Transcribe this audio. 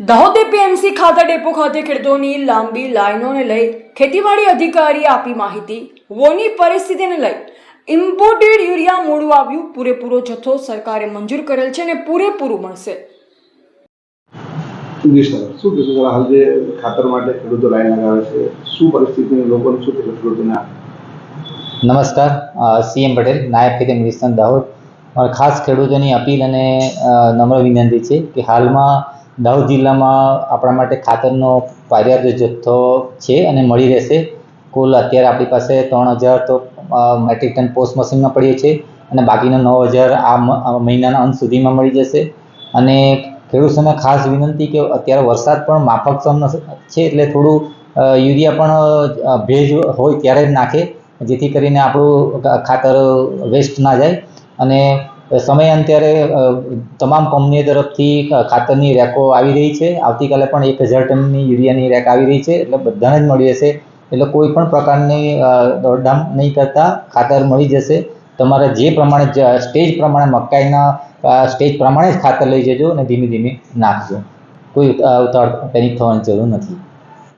Dahod APMC ખાતર depot ખાતે ખેડૂતોની લાંબી લાઈનોને લઈ ખેતીવાડી અધિકારીએ આપી માહિતી। વોની પરિસ્થિતિને લઈ ઇમ્પોર્ટેડ યુરિયા મોડું આવ્યું, પૂરેપૂરો જથ્થો સરકારે મંજૂર કરેલ છે અને પૂરેપૂરું મળશે। જી સર, શું કહેશો સર? હાલ જે ખાતર માટે ખેડૂતો લાઈન લગાવે છે, શું પરિસ્થિતિ લોકોને શું કહેશો ખેડૂતોને? નમસ્કાર, સીએમ પટેલ, નાયબ ખેતી નિરીક્ષક દાહોદ। ખાસ ખેડૂતોની અપીલ અને નમ્ર વિનંતી છે કે હાલમાં દાહોદ જિલ્લામાં આપણા માટે ખાતરનો પર્યાપ્ત જથ્થો છે અને મળી રહેશે। કુલ અત્યારે આપણી પાસે 3000 તો મેટ્રિક ટન પોસ્ટ મશીનમાં પડીએ છે અને બાકીના 9000 આ મહિનાના અંત સુધીમાં મળી જશે। અને ખેડૂતોને ખાસ વિનંતી કે અત્યારે વરસાદ પણ માફક છે, એટલે થોડું યુરિયા પણ ભેજ હોય ત્યારે જ નાખે, જેથી કરીને આપણું ખાતર વેસ્ટ ના જાય। અને સમયાંતરે તમામ કંપનીઓ તરફથી ખાતરની રેકો આવી રહી છે। આવતીકાલે પણ 1000 ટનની યુરિયાની રેક આવી રહી છે, એટલે બધાને જ મળી જશે। એટલે કોઈ પણ પ્રકારની દોડધામ નહીં કરતા ખાતર મળી જશે। તમારે જે પ્રમાણે સ્ટેજ પ્રમાણે મકાઈના સ્ટેજ પ્રમાણે જ ખાતર લઈ જજો અને ધીમે ધીમે નાખજો। કોઈ ઉતાવળ પેનિક થવાની જરૂર નથી।